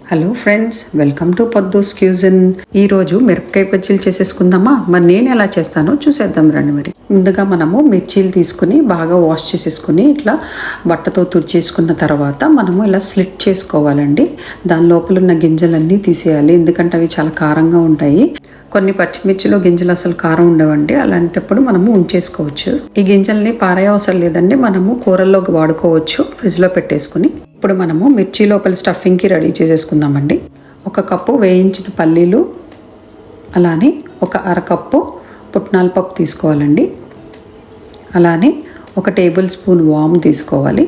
Hello friends, welcome to పొద్దూస్ cuisine. ఈరోజు మిరపకాయ బజ్జీలు చేసేసుకుందామా? మరి నేను ఎలా చేస్తానో చూసేద్దాం రండి. మరి ముందుగా మనము మిర్చీలు తీసుకుని బాగా వాష్ చేసేసుకుని ఇట్లా బట్టతో తుడిచేసుకున్న తర్వాత మనము ఇలా స్లిట్ చేసుకోవాలండి. దాని లోపల ఉన్న గింజలన్నీ తీసేయాలి, ఎందుకంటే అవి చాలా కారంగా ఉంటాయి. కొన్ని పచ్చిమిర్చిలో గింజలు అసలు కారం ఉండవండి, అలాంటప్పుడు మనము ఉంచేసుకోవచ్చు. ఈ గింజల్ని పారే అవసరం లేదండి, మనము కూరల్లోకి వాడుకోవచ్చు ఫ్రిడ్జ్లో పెట్టేసుకుని. ఇప్పుడు మనము మిర్చి లోపల స్టఫింగ్కి రెడీ చేసేసుకుందామండి. 1 కప్పు వేయించిన పల్లీలు, అలానే 1 అరకప్పు పుట్నాల పప్పు తీసుకోవాలండి. అలానే 1 టేబుల్ స్పూన్ వాము తీసుకోవాలి.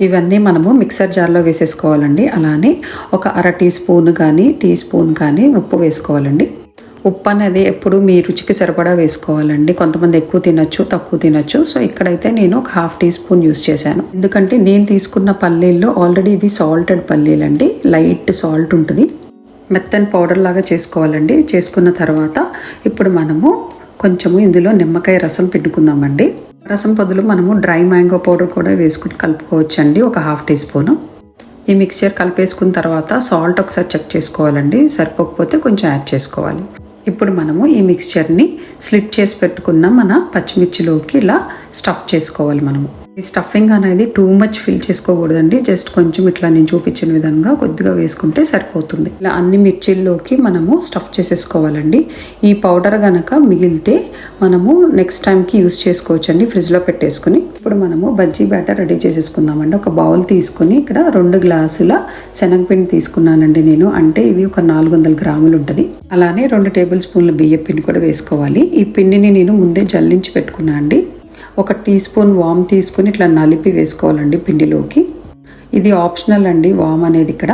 ఇవన్నీ మనము మిక్సర్ జార్లో వేసేసుకోవాలండి. అలానే 1 అర టీ స్పూన్ కానీ టీ స్పూన్ కానీ ఉప్పు వేసుకోవాలండి. ఉప్పు అనేది ఎప్పుడు మీ రుచికి సరిపడా వేసుకోవాలండి. కొంతమంది ఎక్కువ తినచ్చు, తక్కువ తినచ్చు. సో ఇక్కడైతే నేను 1/2 టీ స్పూన్ యూస్ చేశాను, ఎందుకంటే నేను తీసుకున్న పల్లీల్లో ఆల్రెడీ ఇవి సాల్టెడ్ పల్లీలు అండి. లైట్ సాల్ట్ ఉంటుంది. మెత్తని పౌడర్ లాగా చేసుకోవాలండి. చేసుకున్న తర్వాత ఇప్పుడు మనము కొంచెము ఇందులో నిమ్మకాయ రసం పిండుకుందామండి. రసం బదులు మనము డ్రై మ్యాంగో పౌడర్ కూడా వేసుకుని కలుపుకోవచ్చండి, 1/2 టీ స్పూను. ఈ మిక్స్చర్ కలిపేసుకున్న తర్వాత సాల్ట్ ఒకసారి చెక్ చేసుకోవాలండి, సరిపోకపోతే కొంచెం యాడ్ చేసుకోవాలి. ఇప్పుడు మనము ఈ మిక్స్చర్ని స్లిట్ చేసి పెట్టుకున్న మన పచ్చిమిర్చిలోకి ఇలా స్టఫ్ చేసుకోవాలి. మనము ఈ స్టఫింగ్ అనేది టూ మచ్ ఫిల్ చేసుకోకూడదండి, జస్ట్ కొంచెం ఇట్లా నేను చూపించిన విధంగా కొద్దిగా వేసుకుంటే సరిపోతుంది. ఇలా అన్ని మిర్చిల్లోకి మనము స్టఫ్ చేసేసుకోవాలండి. ఈ పౌడర్ గనక మిగిలితే మనము నెక్స్ట్ టైంకి యూస్ చేసుకోవచ్చండి, ఫ్రిడ్జ్లో పెట్టేసుకుని. ఇప్పుడు మనము బజ్జీ బ్యాటర్ రెడీ చేసేసుకుందామండి. ఒక బౌల్ తీసుకుని ఇక్కడ 2 గ్లాసుల శనగపిండి తీసుకున్నానండి నేను, అంటే ఇవి ఒక 400 గ్రాములు ఉంటుంది. అలానే 2 టేబుల్ స్పూన్ల బియ్య పిండి కూడా వేసుకోవాలి. ఈ పిండిని నేను ముందే జల్లించి పెట్టుకున్నా అండి. 1 టీ స్పూన్ వామ్ తీసుకుని ఇట్లా నలిపి వేసుకోవాలండి పిండిలోకి. ఇది ఆప్షనల్ అండి వామ్ అనేది ఇక్కడ.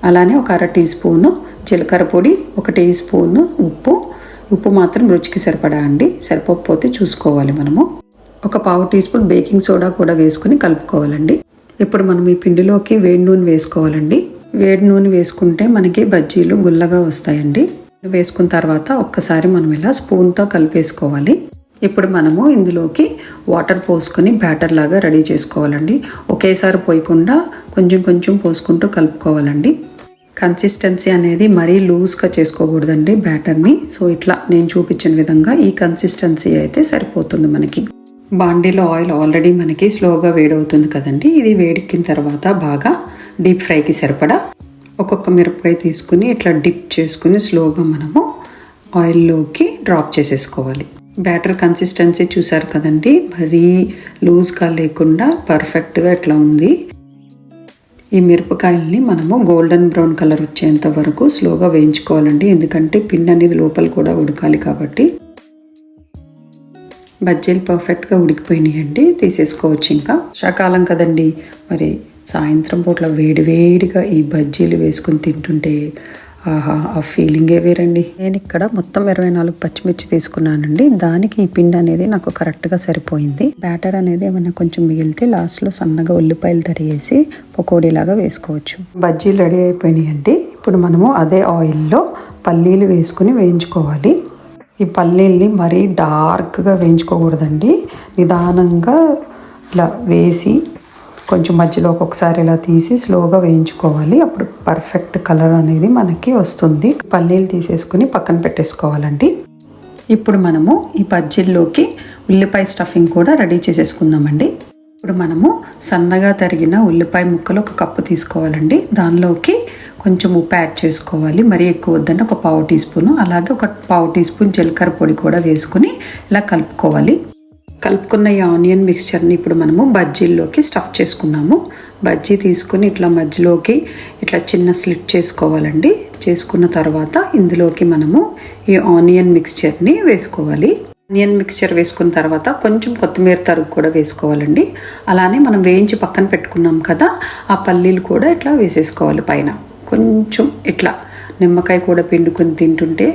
అలానే 1 అర టీ స్పూను జీలకర్ర పొడి, 1 టీ స్పూను ఉప్పు మాత్రం రుచికి సరిపడా అండి, సరిపోకపోతే చూసుకోవాలి మనము. 1/4 టీ స్పూన్ బేకింగ్ సోడా కూడా వేసుకుని కలుపుకోవాలండి. ఇప్పుడు మనం ఈ పిండిలోకి వేడి నూనె వేసుకోవాలండి. వేడి నూనె వేసుకుంటే మనకి బజ్జీలు గుల్లగా వస్తాయండి. వేసుకున్న తర్వాత ఒక్కసారి మనం ఇలా స్పూన్తో కలిపేసుకోవాలి. ఇప్పుడు మనము ఇందులోకి వాటర్ పోసుకొని బ్యాటర్ లాగా రెడీ చేసుకోవాలండి. ఒకేసారి పోయకుండా కొంచెం కొంచెం పోసుకుంటూ కలుపుకోవాలండి. కన్సిస్టెన్సీ అనేది మరీ లూజ్గా చేసుకోకూడదండి బ్యాటర్ని. సో ఇట్లా నేను చూపించిన విధంగా ఈ కన్సిస్టెన్సీ అయితే సరిపోతుంది మనకి. బాండీలో ఆయిల్ ఆల్రెడీ మనకి స్లోగా వేడవుతుంది కదండి. ఇది వేడెక్కిన తర్వాత బాగా డీప్ ఫ్రైకి సరిపడా ఒక్కొక్క మిరపకాయ తీసుకుని ఇట్లా డిప్ చేసుకుని స్లోగా మనము ఆయిల్లోకి డ్రాప్ చేసేసుకోవాలి. బ్యాటర్ కన్సిస్టెన్సీ చూసారు కదండి, మరీ లూజ్గా లేకుండా పర్ఫెక్ట్గా ఇట్లా ఉంది. ఈ మిరపకాయల్ని మనము గోల్డెన్ బ్రౌన్ కలర్ వచ్చేంత వరకు స్లోగా వేయించుకోవాలండి, ఎందుకంటే పిండి అనేది లోపల కూడా ఉడకాలి కాబట్టి. బజ్జీలు పర్ఫెక్ట్గా ఉడికిపోయినాయండి, తీసేసుకోవచ్చు. ఇంకా వర్షాకాలం కదండి, మరి సాయంత్రం పూట్ల వేడివేడిగా ఈ బజ్జీలు వేసుకుని తింటుంటే ఆహా, ఆ ఫీలింగే వేరండి. నేను ఇక్కడ మొత్తం 24 పచ్చిమిర్చి తీసుకున్నానండి. దానికి ఈ పిండి అనేది నాకు కరెక్ట్గా సరిపోయింది. బ్యాటర్ అనేది ఏమైనా కొంచెం మిగిలితే లాస్ట్లో సన్నగా ఉల్లిపాయలు తరిగేసి పకోడీలాగా వేసుకోవచ్చు. బజ్జీలు రెడీ అయిపోయినాయండి. ఇప్పుడు మనము అదే ఆయిల్లో పల్లీలు వేసుకుని వేయించుకోవాలి. ఈ పల్లీల్ని మరీ డార్క్గా వేయించుకోకూడదండి, నిదానంగా ఇలా వేసి కొంచెం మధ్యలో ఒక్కొక్కసారి ఇలా తీసి స్లోగా వేయించుకోవాలి. అప్పుడు పర్ఫెక్ట్ కలర్ అనేది మనకి వస్తుంది. పల్లీలు తీసేసుకుని పక్కన పెట్టేసుకోవాలండి. ఇప్పుడు మనము ఈ బజ్జీల్లోకి ఉల్లిపాయ స్టఫింగ్ కూడా రెడీ చేసేసుకుందామండి. ఇప్పుడు మనము సన్నగా తరిగిన ఉల్లిపాయ ముక్కలు 1 కప్పు తీసుకోవాలండి. దానిలోకి కొంచెం ఉప్పు యాడ్ చేసుకోవాలి, మరీ ఎక్కువ వద్దండి, 1/4 టీ స్పూను. అలాగే 1/4 టీ స్పూన్ జీలకర్ర పొడి కూడా వేసుకుని ఇలా కలుపుకోవాలి. కలుపుకున్న ఈ ఆనియన్ మిక్స్చర్ని ఇప్పుడు మనము బజ్జీల్లోకి స్టఫ్ చేసుకుందాము. బజ్జీ తీసుకుని ఇట్లా మధ్యలోకి ఇట్లా చిన్న స్లిట్ చేసుకోవాలండి. చేసుకున్న తర్వాత ఇందులోకి మనము ఈ ఆనియన్ మిక్స్చర్ని వేసుకోవాలి. ఆనియన్ మిక్స్చర్ వేసుకున్న తర్వాత కొంచెం కొత్తిమీర తరుగు కూడా వేసుకోవాలండి. అలానే మనం వేయించి పక్కన పెట్టుకున్నాం కదా, ఆ పల్లీలు కూడా ఇట్లా వేసేసుకోవాలి పైన. కొంచెం ఇట్లా నిమ్మకాయ కూడా పిండుకొని తింటుంటే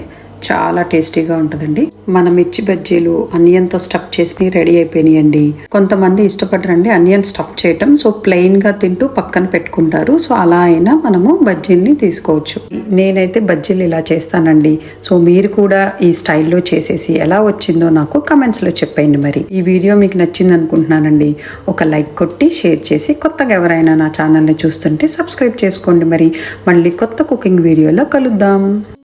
చాలా టేస్టీగా ఉంటుందండి. మన మిర్చి బజ్జీలు అనియన్తో స్టఫ్ చేసి రెడీ అయిపోయినాయండి. కొంతమంది ఇష్టపడరండి అనియన్ స్టఫ్ చేయటం, సో ప్లెయిన్ గా తింటూ పక్కన పెట్టుకుంటారు. సో అలా అయినా మనము బజ్జీల్ని తీసుకోవచ్చు. నేనైతే బజ్జీలు ఇలా చేస్తానండి. సో మీరు కూడా ఈ స్టైల్లో చేసేసి ఎలా వచ్చిందో నాకు కమెంట్స్ లో చెప్పండి. మరి ఈ వీడియో మీకు నచ్చింది అనుకుంటున్నానండి. ఒక లైక్ కొట్టి షేర్ చేసి, కొత్తగా ఎవరైనా నా ఛానల్ని చూస్తుంటే సబ్స్క్రైబ్ చేసుకోండి. మరి మళ్ళీ కొత్త కుకింగ్ వీడియోలో కలుద్దాం.